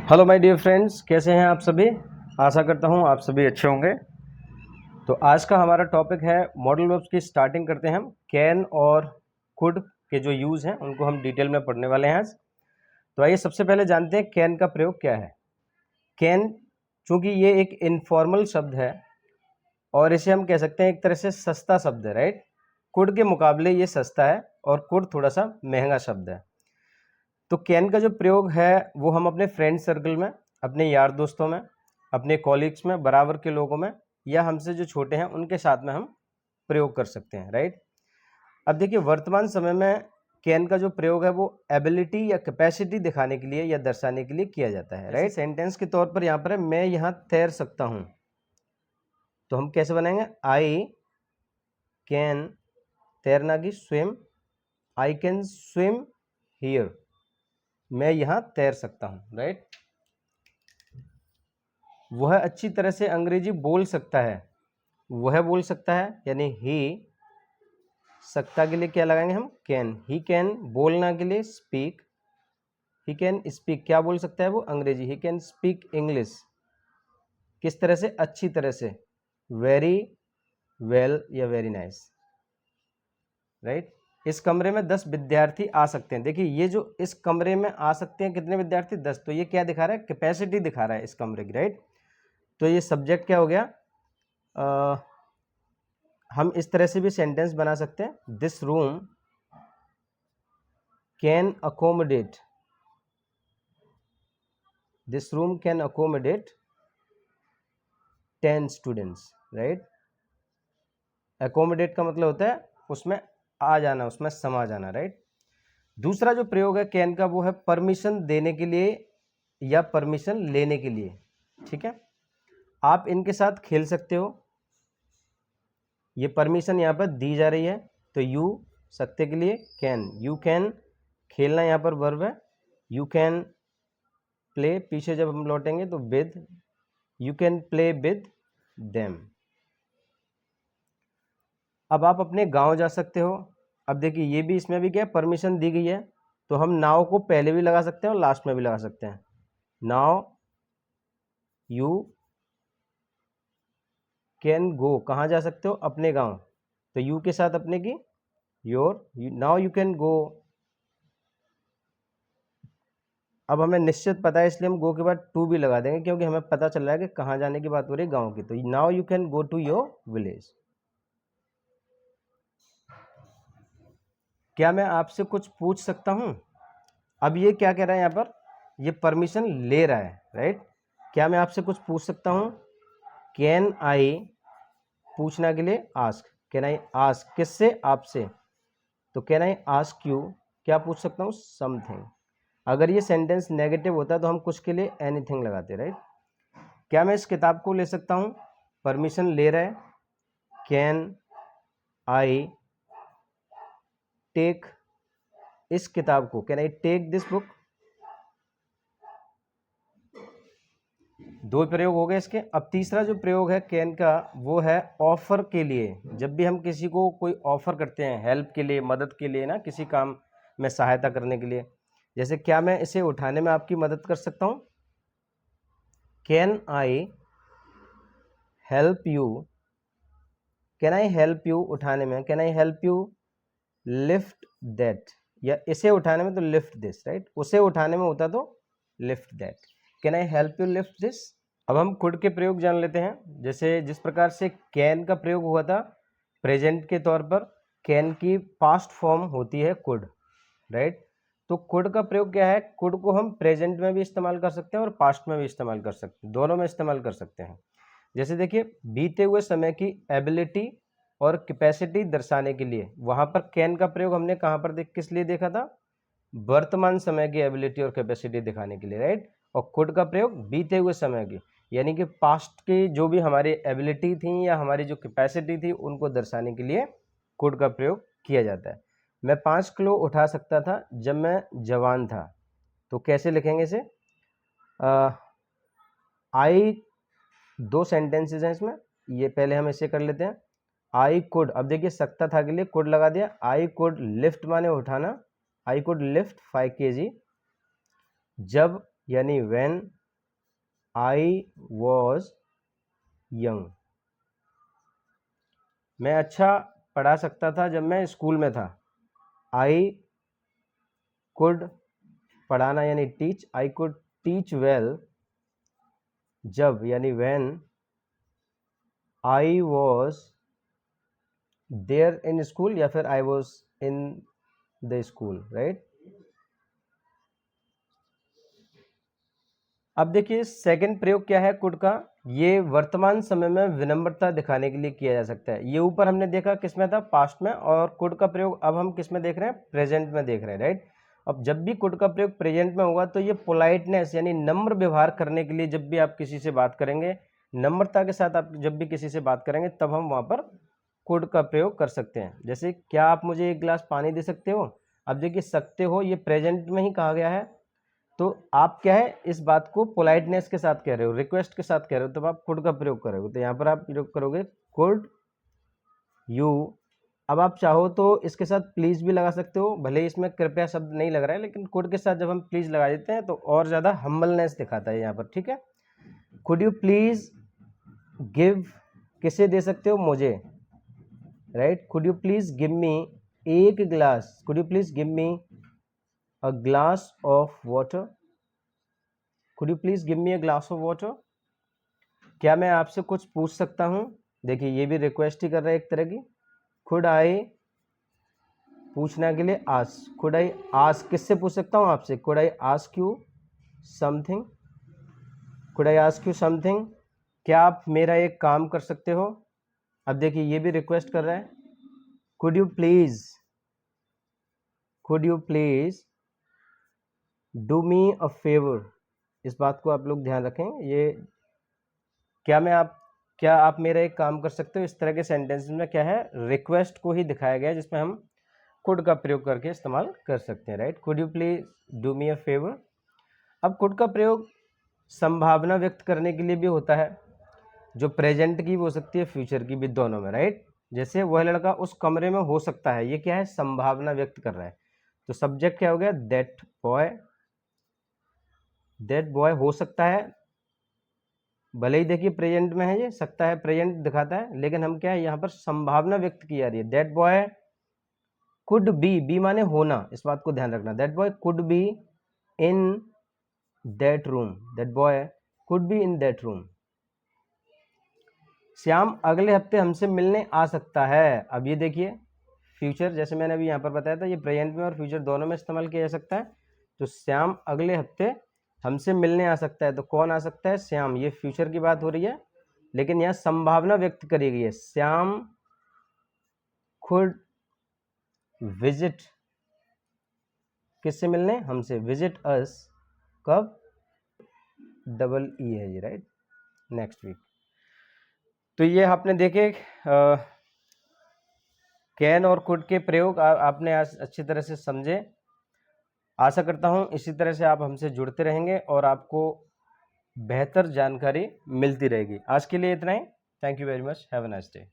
Hello my dear friends, कैसे हैं आप सभी। आशा करता हूं आप सभी अच्छे होंगे। तो आज का हमारा टॉपिक है मॉडल वर्ब्स की स्टार्टिंग करते हैं हम। कैन और कुड के जो यूज़ हैं उनको हम डिटेल में पढ़ने वाले हैं आज। तो आइए सबसे पहले जानते हैं कैन का प्रयोग क्या है। कैन चूँकि ये एक इनफॉर्मल शब्द है और इसे हम कह सकते हैं एक तरह से सस्ता शब्द है, राइट। कुड के मुकाबले ये सस्ता है और कुड थोड़ा सा महंगा शब्द है। तो कैन का जो प्रयोग है वो हम अपने फ्रेंड सर्कल में, अपने यार दोस्तों में, अपने कॉलीग्स में, बराबर के लोगों में या हमसे जो छोटे हैं उनके साथ में हम प्रयोग कर सकते हैं, राइट। अब देखिए वर्तमान समय में कैन का जो प्रयोग है वो एबिलिटी या कैपेसिटी दिखाने के लिए या दर्शाने के लिए किया जाता है, राइट। सेंटेंस के तौर पर यहाँ पर है मैं यहाँ तैर सकता हूँ, तो हम कैसे बनाएंगे, आई कैन, तैरना की swim, I can swim here, मैं यहाँ तैर सकता हूँ, राइट। वह अच्छी तरह से अंग्रेजी बोल सकता है, वह बोल सकता है यानी ही। सकता के लिए क्या लगाएंगे हम, कैन। ही कैन बोलना के लिए स्पीक, ही कैन स्पीक क्या बोल सकता है वो, अंग्रेजी। ही कैन स्पीक इंग्लिश, किस तरह से, अच्छी तरह से, वेरी वेल या वेरी नाइस, राइट। इस कमरे में 10 विद्यार्थी आ सकते हैं। देखिए ये जो इस कमरे में आ सकते हैं कितने विद्यार्थी, 10। तो ये क्या दिखा रहा है, कैपेसिटी दिखा रहा है इस कमरे की, राइट। तो ये सब्जेक्ट क्या हो गया। हम इस तरह से भी सेंटेंस बना सकते हैं, this room can accommodate, this room can accommodate 10 students, right. Accommodate का मतलब होता है उसमें आ जाना, उसमें समा जाना, राइट। दूसरा जो प्रयोग है कैन का वो है परमिशन देने के लिए या परमिशन लेने के लिए, ठीक है। आप इनके साथ खेल सकते हो, ये परमिशन यहाँ पर दी जा रही है। तो यू सकते के लिए कैन, यू कैन, खेलना यहाँ पर वर्ब है। यू कैन प्ले, पीछे जब हम लौटेंगे तो with, you can play with them. अब आप अपने गांव जा सकते हो। अब देखिए ये भी, इसमें भी क्या परमिशन दी गई है, तो हम नाव को पहले भी लगा सकते हैं और लास्ट में भी लगा सकते हैं। नाव यू कैन गो, कहाँ जा सकते हो, अपने गांव। तो यू के साथ अपने की योर, नाउ यू कैन गो। अब हमें निश्चित पता है इसलिए हम गो के बाद टू भी लगा देंगे, क्योंकि हमें पता चल रहा है कि कहाँ जाने की बात हो रही है, गांव की। तो now you can go to your village. क्या मैं आपसे कुछ पूछ सकता हूँ। अब ये क्या कह रहा है यहाँ पर, ये परमिशन ले रहा है, राइट। क्या मैं आपसे कुछ पूछ सकता हूँ, कैन आई, पूछना के लिए आस्क, कैन आई आस्क, किससे, आपसे। तो कैन आई आस्क यू, क्या पूछ सकता हूँ, समथिंग। अगर ये सेंटेंस नेगेटिव होता तो हम कुछ के लिए एनीथिंग लगाते, राइट। क्या मैं इस किताब को ले सकता हूँ, परमिशन ले रहा है। कैन आई टेक इस किताब को, can I take this book. दो प्रयोग हो गए इसके। अब तीसरा जो प्रयोग है कैन का वो है ऑफर के लिए। जब भी हम किसी को कोई ऑफर करते हैं, हेल्प के लिए, मदद के लिए ना, किसी काम में सहायता करने के लिए, जैसे क्या मैं इसे उठाने में आपकी मदद कर सकता हूँ, can I help you, can I help you उठाने में, can I help you lift that, या इसे उठाने में तो लिफ्ट दिस, राइट। उसे उठाने में होता तो lift that, can I help you lift this. अब हम कुड के प्रयोग जान लेते हैं। जैसे जिस प्रकार से कैन का प्रयोग हुआ था प्रेजेंट के तौर पर, कैन की पास्ट फॉर्म होती है कुड, राइट। तो कुड का प्रयोग क्या है, कुड को हम प्रेजेंट में भी इस्तेमाल कर सकते हैं और पास्ट में भी इस्तेमाल कर सकते हैं, दोनों में इस्तेमाल कर सकते हैं। जैसे देखिए बीते हुए समय की एबिलिटी और कैपेसिटी दर्शाने के लिए वहां पर कैन का प्रयोग हमने कहां पर किस लिए देखा था, वर्तमान समय की एबिलिटी और कैपेसिटी दिखाने के लिए, राइट। और कुड का प्रयोग बीते हुए समय की, यानी कि पास्ट की जो भी हमारी एबिलिटी थी या हमारी जो कैपेसिटी थी उनको दर्शाने के लिए कुड का प्रयोग किया जाता है। मैं 5 किलो उठा सकता था जब मैं जवान था, तो कैसे लिखेंगे इसे, आई, दो सेंटेंसेस हैं इसमें, ये पहले हम इसे कर लेते हैं। आई कुड, अब देखिए सकता था के लिए कुड लगा दिया। आई कुड लिफ्ट माने उठाना, आई कुड लिफ्ट 5 kg जब यानी व्हेन आई वॉज यंग। मैं अच्छा पढ़ा सकता था जब मैं स्कूल में था। आई कुड, पढ़ाना यानी teach, I could teach well जब यानी when I was there in school या फिर I was in the school, right. अब देखिए सेकंड प्रयोग क्या है कुड का, ये वर्तमान समय में विनम्रता दिखाने के लिए किया जा सकता है। ये ऊपर हमने देखा किस में था, पास्ट में, और कुड का प्रयोग अब हम किस में देख रहे हैं, प्रेजेंट में देख रहे हैं, राइट। अब जब भी कुड का प्रयोग प्रेजेंट में होगा तो ये पोलाइटनेस यानी नम्र व्यवहार करने के लिए, जब भी आप किसी से बात करेंगे, नम्रता के साथ आप जब भी किसी से बात करेंगे, तब हम वहाँ पर कुड का प्रयोग कर सकते हैं। जैसे क्या आप मुझे एक गिलास पानी दे सकते हो। अब देखिए सकते हो ये प्रेजेंट में ही कहा गया है, तो आप क्या है इस बात को पोलाइटनेस के साथ कह रहे हो, रिक्वेस्ट के साथ कह रहे हो, तब आप कुड का प्रयोग करोगे। तो यहाँ पर आप प्रयोग करोगे कुड यू। अब आप चाहो तो इसके साथ प्लीज़ भी लगा सकते हो, भले ही इसमें कृपया शब्द नहीं लग रहा है, लेकिन कुड के साथ जब हम प्लीज़ लगा देते हैं तो और ज़्यादा हम्बलनेस दिखाता है यहाँ पर, ठीक है। कुड यू प्लीज़ गिव, किसे दे सकते हो, मुझे, right. Could you please give me एक गिलास, could you please give me a glass of water, could you please give me a glass of water. क्या मैं आपसे कुछ पूछ सकता हूँ, देखिए ये भी रिक्वेस्ट ही कर रहा है एक तरह की। खुड आई, पूछना के लिए आस्क, खुड आई आस्क, किससे पूछ सकता हूँ, आपसे। खुड I ask you something, Khud I ask you something, क्या आप मेरा एक काम कर सकते हो। अब देखिए ये भी रिक्वेस्ट कर रहा है, खुड you please, Khud you please do me a favour. इस बात को आप लोग ध्यान रखें, ये क्या आप मेरा एक काम कर सकते हो, इस तरह के सेंटेंस में क्या है, रिक्वेस्ट को ही दिखाया गया है, जिसमें हम कुड का प्रयोग करके इस्तेमाल कर सकते हैं, right. Could you please do me a favour. अब कुड का प्रयोग संभावना व्यक्त करने के लिए भी होता है, जो प्रेजेंट की भी हो सकती है, फ्यूचर की भी, दोनों में, राइट। जैसे वह लड़का उस कमरे में हो सकता है, ये क्या है, संभावना व्यक्त कर रहा है। तो सब्जेक्ट क्या हो गया, दैट बॉय, दैट बॉय हो सकता है, भले ही देखिए प्रेजेंट में है, ये सकता है प्रेजेंट दिखाता है, लेकिन हम क्या है यहाँ पर संभावना व्यक्त की जा रही है। दैट बॉय कुड बी माने होना, इस बात को ध्यान रखना। That boy could be in that room, that boy could be in that room. Shyam अगले हफ्ते हमसे मिलने आ सकता है। अब ये देखिए फ्यूचर, जैसे मैंने अभी यहाँ पर बताया था, ये प्रेजेंट में और फ्यूचर दोनों में इस्तेमाल किया जा सकता है। तो श्याम अगले हफ्ते हमसे मिलने आ सकता है, तो कौन आ सकता है, श्याम। ये फ्यूचर की बात हो रही है, लेकिन यहाँ संभावना व्यक्त करी गई है। श्याम खुड विजिट, किससे मिलने, हमसे, विजिट अस, कब, डबल ई है ये, राइट, नेक्स्ट वीक। तो ये आपने देखे कैन और कुड के प्रयोग आपने आज अच्छी तरह से समझे। आशा करता हूँ इसी तरह से आप हमसे जुड़ते रहेंगे और आपको बेहतर जानकारी मिलती रहेगी। आज के लिए इतना ही। Thank you very much, have a nice day.